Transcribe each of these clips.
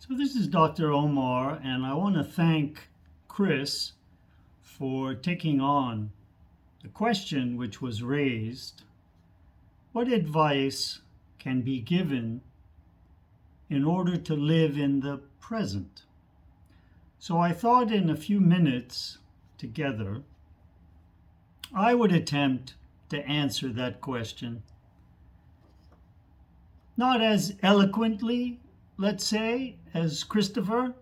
So this is Dr. Omar, and I want to thank Chris for taking on the question which was raised: what advice can be given in order to live in the present? So I thought in a few minutes together, I would attempt to answer that question. Not as eloquently, let's say, as Christopher,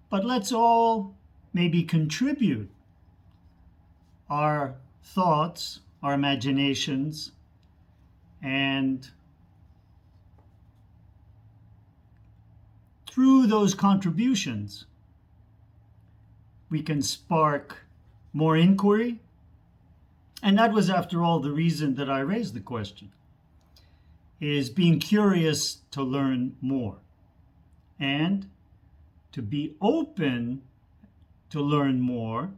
but let's all maybe contribute our thoughts, our imaginations, and through those contributions, we can spark more inquiry. And that was, after all, the reason that I raised the question, is being curious to learn more and to be open to learn more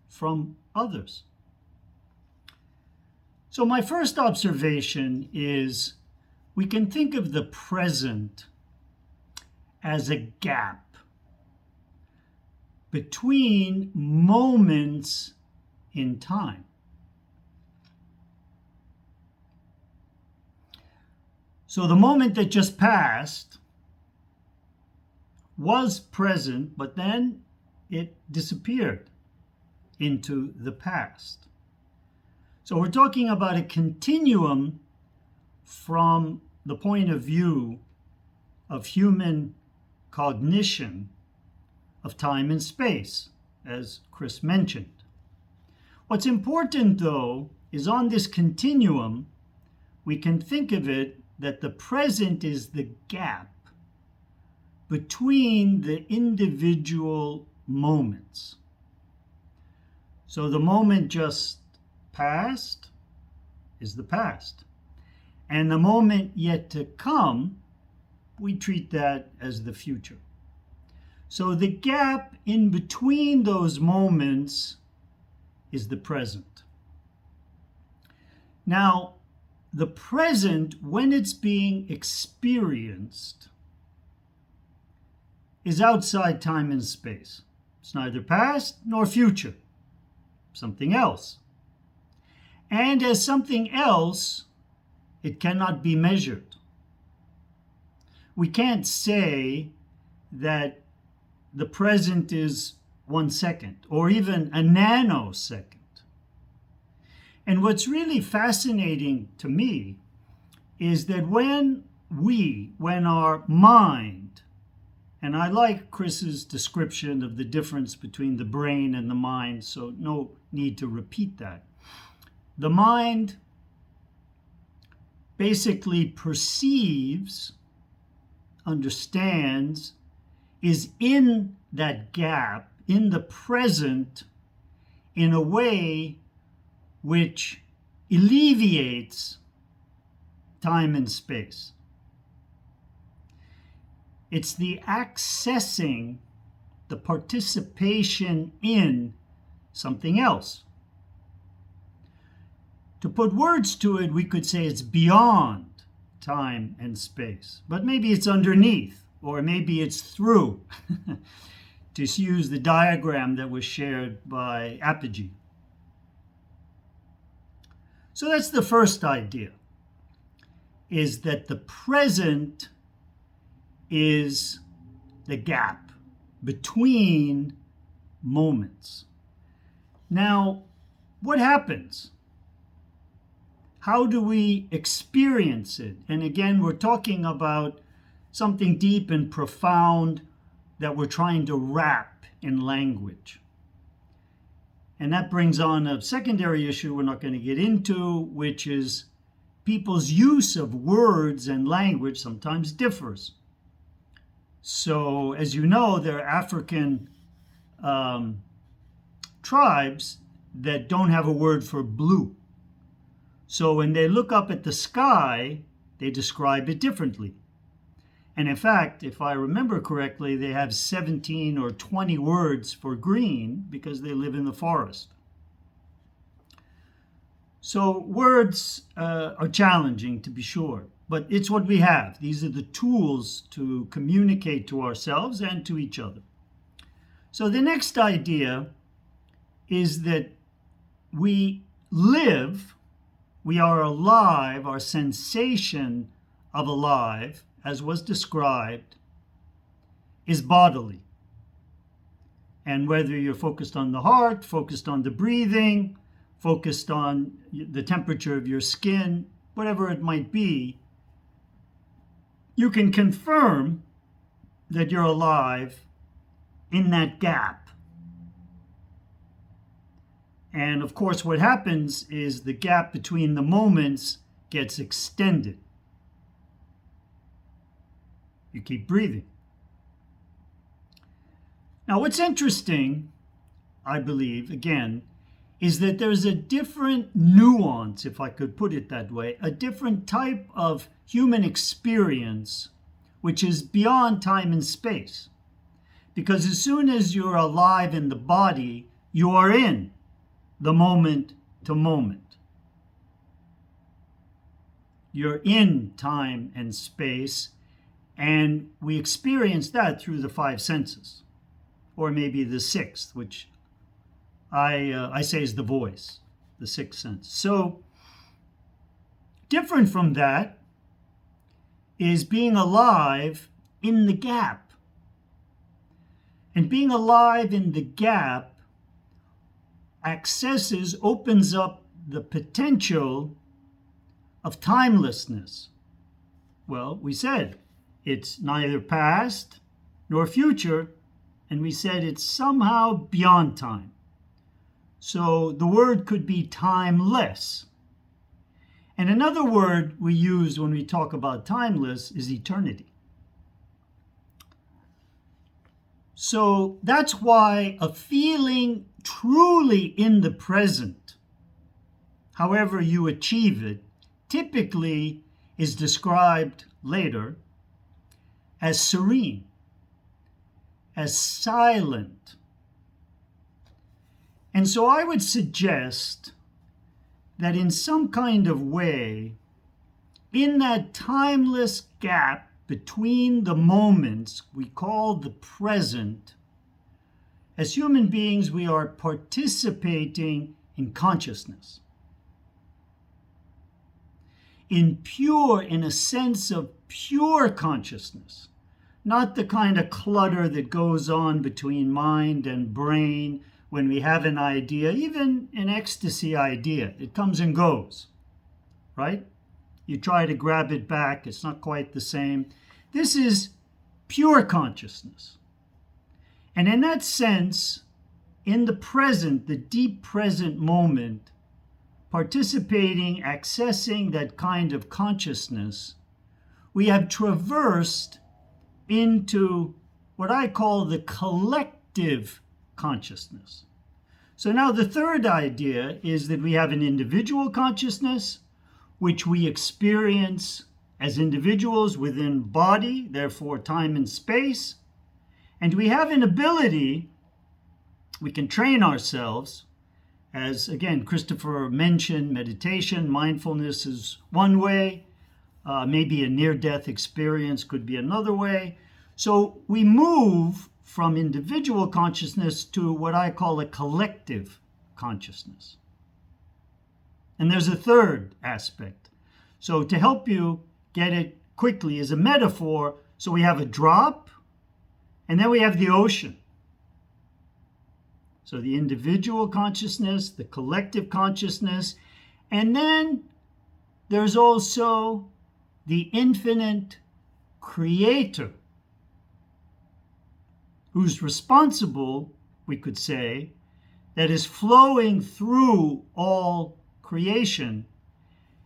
from others. So my first observation is we can think of the present as a gap between moments in time. So the moment that just passed was present, but then it disappeared into the past. So we're talking about a continuum from the point of view of human cognition of time and space, as Chris mentioned. What's important, though, is on this continuum, we can think of it that the present is the gap between the individual moments. So the moment just past is the past. And the moment yet to come, we treat that as the future. So the gap in between those moments is the present. Now, the present, when it's being experienced, is outside time and space. It's neither past nor future. Something else. And as something else, it cannot be measured. We can't say that the present is 1 second or even a nanosecond. And what's really fascinating to me is that when our mind, and I like Chris's description of the difference between the brain and the mind, so no need to repeat that. The mind basically perceives, understands, is in that gap, in the present, in a way which alleviates time and space. It's the accessing, the participation in something else. To put words to it, we could say it's beyond time and space, but maybe it's underneath, or maybe it's through, to use the diagram that was shared by Apogee. So that's the first idea, is that the present is the gap between moments. Now, what happens? How do we experience it? And again, we're talking about something deep and profound that we're trying to wrap in language. And that brings on a secondary issue we're not going to get into, which is people's use of words and language sometimes differs. So, as you know, there are African tribes that don't have a word for blue. So when they look up at the sky, they describe it differently. And in fact, if I remember correctly, they have 17 or 20 words for green because they live in the forest. So words are challenging, to be sure. but it's what we have. These are the tools to communicate to ourselves and to each other. So the next idea is that we live, we are alive, our sensation of alive, as was described, is bodily. And whether you're focused on the heart, focused on the breathing, focused on the temperature of your skin, whatever it might be, you can confirm that you're alive in that gap. And of course, what happens is the gap between the moments gets extended. You keep breathing. Now, what's interesting, I believe, again, is that there's a different nuance, if I could put it that way, a different type of human experience, which is beyond time and space. Because as soon as you're alive in the body, you are in the moment to moment. You're in time and space, and we experience that through the five senses, or maybe the sixth, which I say is the voice, the sixth sense. So different from that is being alive in the gap. And being alive in the gap opens up the potential of timelessness. Well, we said it's neither past nor future, and we said it's somehow beyond time. So the word could be timeless. And another word we use when we talk about timeless is eternity. So that's why a feeling truly in the present, however you achieve it, typically is described later as serene, as silent. And so I would suggest that in some kind of way, in that timeless gap between the moments we call the present, as human beings, we are participating in consciousness. In a sense of pure consciousness, not the kind of clutter that goes on between mind and brain when we have an idea, even an ecstasy idea. It comes and goes, right? You try to grab it back, it's not quite the same. This is pure consciousness. And in that sense, in the present, the deep present moment, participating, accessing that kind of consciousness, we have traversed into what I call the collective consciousness. So now the third idea is that we have an individual consciousness, which we experience as individuals within body, therefore time and space. And we have an ability, we can train ourselves, as again Christopher mentioned, meditation, mindfulness is one way, maybe a near-death experience could be another way. So we move from individual consciousness to what I call a collective consciousness. And there's a third aspect. So to help you get it quickly is a metaphor. So we have a drop, and then we have the ocean. So the individual consciousness, the collective consciousness, and then there's also the infinite creator, who's responsible, we could say, that is flowing through all creation.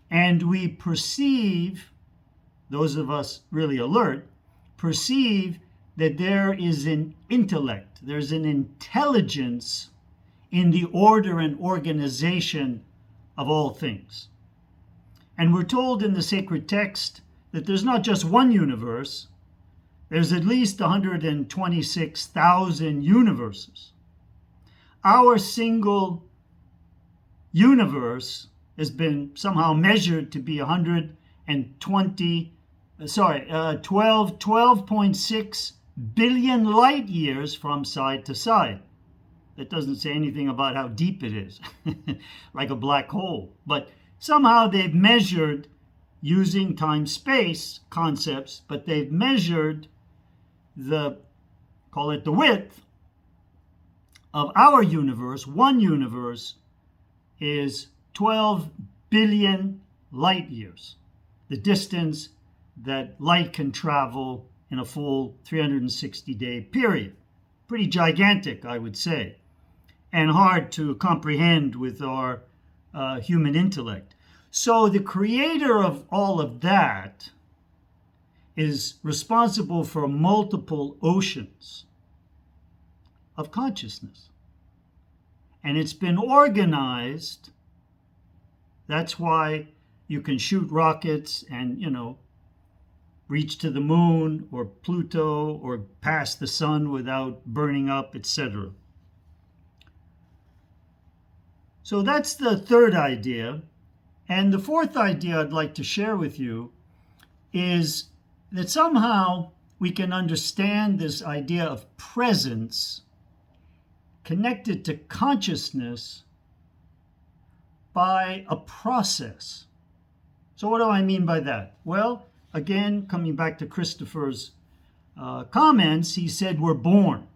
And we perceive, those of us really alert, perceive that there is an intellect, there's an intelligence in the order and organization of all things. And we're told in the sacred text that there's not just one universe, there's at least 126,000 universes. Our single universe has been somehow measured to be 126 and 12.6 billion light years from side to side. That doesn't say anything about how deep it is, like a black hole. But somehow they've measured using time-space concepts, but they've measured call it the width of our universe. One universe is 12 billion light years, the distance that light can travel in a full 360-day period. Pretty gigantic, I would say, and hard to comprehend with our human intellect. So the creator of all of that is responsible for multiple oceans of consciousness. And it's been organized. That's why you can shoot rockets and, reach to the moon or Pluto or pass the sun without burning up, etc. So that's the third idea. And the fourth idea I'd like to share with you is that somehow we can understand this idea of presence connected to consciousness by a process. So what do I mean by that? Well, again, coming back to Christopher's comments, he said we're born.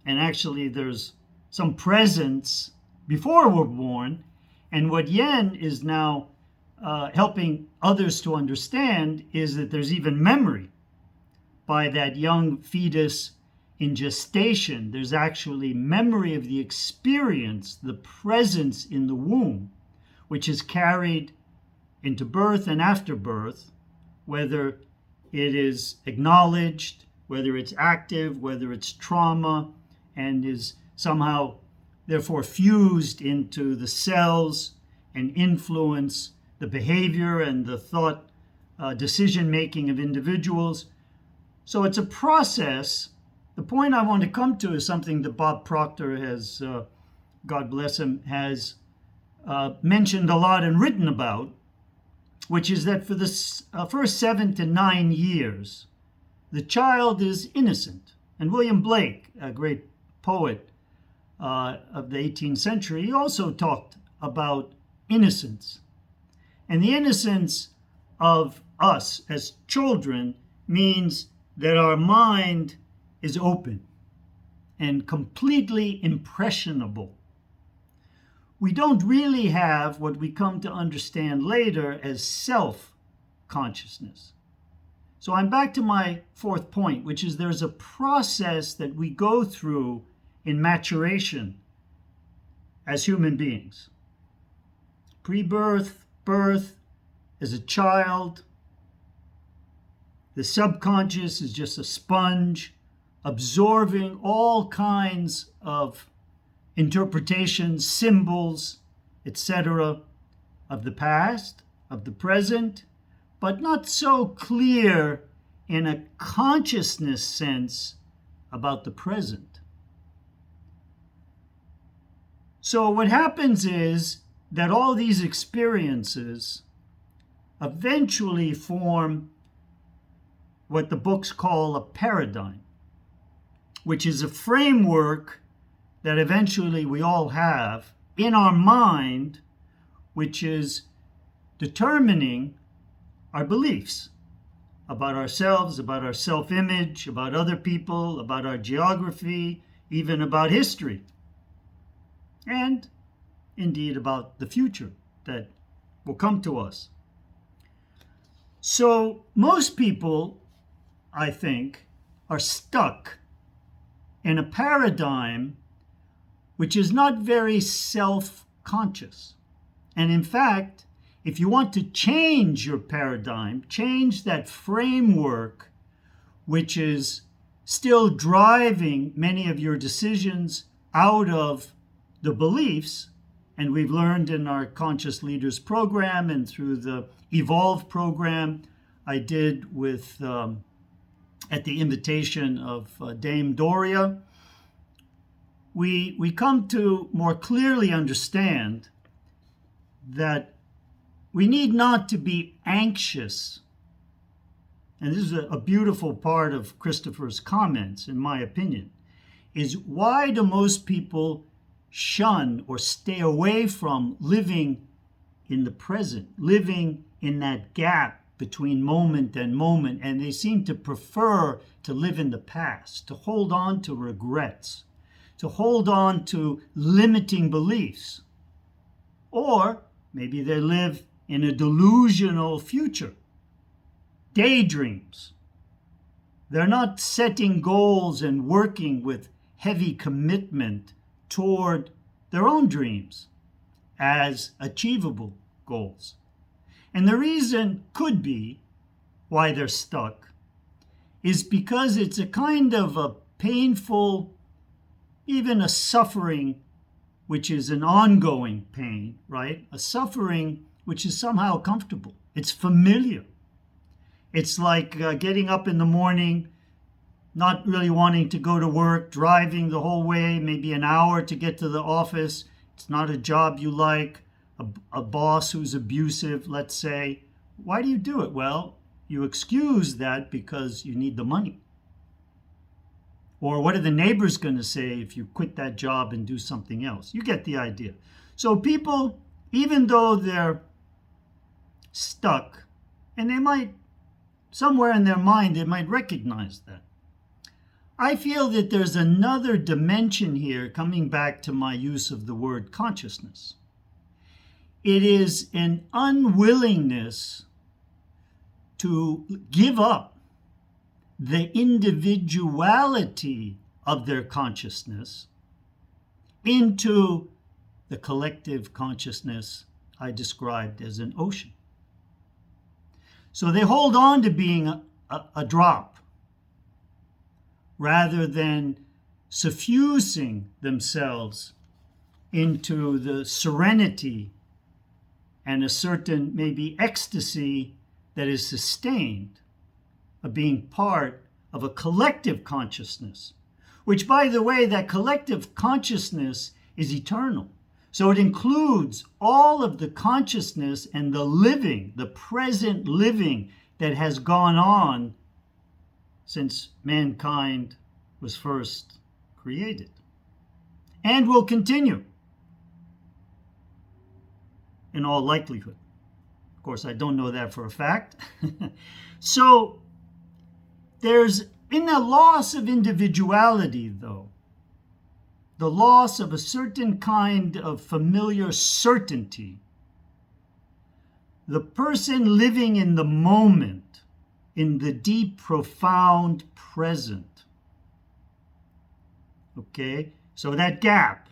And actually there's some presence before we're born. And what Yen is now helping others to understand is that there's even memory by that young fetus in gestation. There's actually memory of the experience, the presence in the womb, which is carried into birth and after birth, whether it is acknowledged, whether it's active, whether it's trauma, and is somehow therefore fused into the cells and influence the behavior and the thought decision making of individuals. So it's a process. The point I want to come to is something that Bob Proctor has, God bless him, has mentioned a lot and written about, which is that for the first 7 to 9 years, the child is innocent. And William Blake, a great poet of the 18th century, he also talked about innocence. And the innocence of us as children means that our mind is open and completely impressionable. We don't really have what we come to understand later as self-consciousness. So I'm back to my fourth point, which is there's a process that we go through in maturation as human beings. Pre-birth, birth, as a child, the subconscious is just a sponge absorbing all kinds of interpretations, symbols, etc., of the past, of the present, but not so clear in a consciousness sense about the present. So what happens is that all these experiences eventually form what the books call a paradigm, which is a framework that eventually we all have in our mind, which is determining our beliefs about ourselves, about our self-image, about other people, about our geography, even about history, and indeed about the future that will come to us. So most people, I think, are stuck in a paradigm which is not very self-conscious. And in fact, if you want to change your paradigm, change that framework which is still driving many of your decisions out of the beliefs, and we've learned in our Conscious Leaders program and through the Evolve program I did with at the invitation of Dame Doria, we come to more clearly understand that we need not to be anxious. And this is a beautiful part of Christopher's comments, in my opinion, is why do most people shun or stay away from living in the present, living in that gap between moment, and they seem to prefer to live in the past, to hold on to regrets, to hold on to limiting beliefs. Or maybe they live in a delusional future, daydreams. They're not setting goals and working with heavy commitment toward their own dreams as achievable goals. And the reason could be why they're stuck is because it's a kind of a painful, even a suffering, which is an ongoing pain, right? A suffering which is somehow comfortable. It's familiar. It's like getting up in the morning, not really wanting to go to work, driving the whole way, maybe an hour to get to the office. It's not a job you like, a boss who's abusive, let's say. Why do you do it? Well, you excuse that because you need the money. Or what are the neighbors going to say if you quit that job and do something else? You get the idea. So people, even though they're stuck, and they might, somewhere in their mind, they might recognize that. I feel that there's another dimension here, coming back to my use of the word consciousness. It is an unwillingness to give up the individuality of their consciousness into the collective consciousness I described as an ocean. So they hold on to being a drop rather than suffusing themselves into the serenity and a certain maybe ecstasy that is sustained of being part of a collective consciousness, which, by the way, that collective consciousness is eternal. So it includes all of the consciousness and the living, the present living that has gone on since mankind was first created and will continue in all likelihood. Of course, I don't know that for a fact. So there's, in the loss of individuality, though, the loss of a certain kind of familiar certainty, the person living in the moment, in the deep, profound present. Okay? So that gap,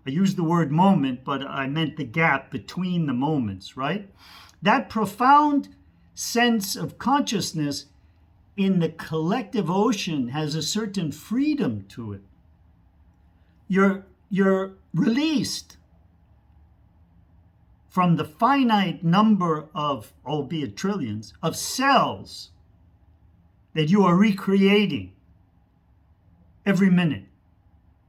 I used the word moment, but I meant the gap between the moments, right? That profound sense of consciousness in the collective ocean has a certain freedom to it. You're released from the finite number of, albeit trillions, of cells that you are recreating every minute.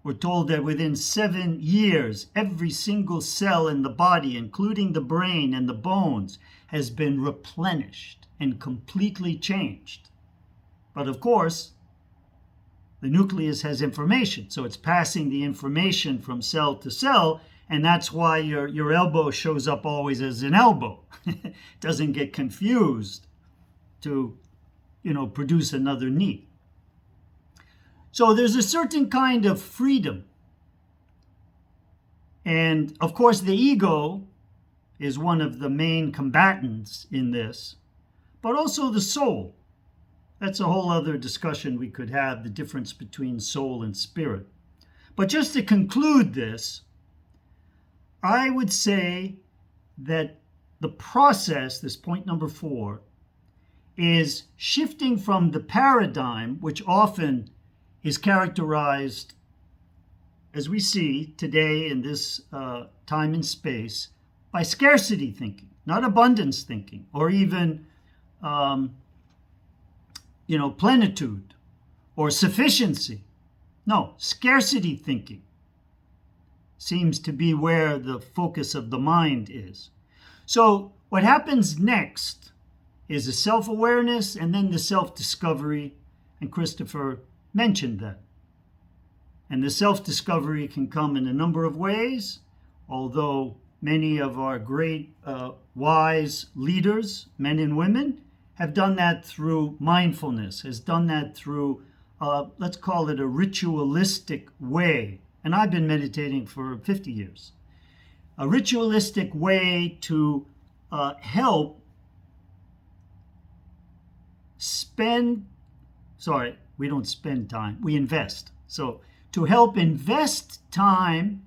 We're told that within 7 years, every single cell in the body, including the brain and the bones, has been replenished and completely changed. But of course, the nucleus has information, so it's passing the information from cell to cell, and that's why your elbow shows up always as an elbow. It doesn't get confused to, produce another knee. So there's a certain kind of freedom. And of course, the ego is one of the main combatants in this, but also the soul. That's a whole other discussion we could have, the difference between soul and spirit. But just to conclude this, I would say that the process, this point number 4, is shifting from the paradigm, which often is characterized, as we see today in this time and space, by scarcity thinking, not abundance thinking, or even plenitude or sufficiency. No, scarcity thinking seems to be where the focus of the mind is. So What happens next is a self-awareness and then the self-discovery, and Christopher mentioned that. And the self-discovery can come in a number of ways, although many of our great wise leaders, men and women, have done that through mindfulness, has done that through, let's call it a ritualistic way. And I've been meditating for 50 years. A ritualistic way to help we don't spend time, we invest. So to help invest time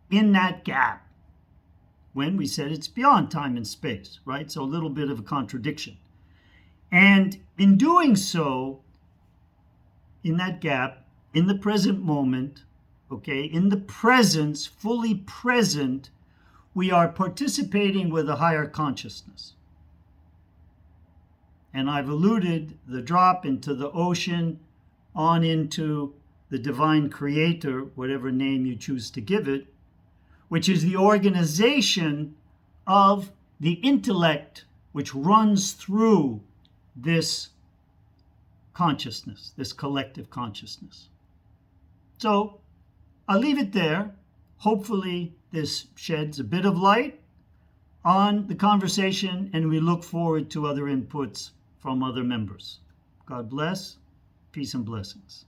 in that gap, when we said it's beyond time and space, right? So a little bit of a contradiction. And in doing so, in that gap, in the present moment, okay, in the presence, fully present, we are participating with a higher consciousness. And I've alluded the drop into the ocean, on into the divine creator, whatever name you choose to give it, which is the organization of the intellect which runs through this consciousness, this collective consciousness. So I'll leave it there. Hopefully this sheds a bit of light on the conversation, and we look forward to other inputs from other members. God bless. Peace and blessings.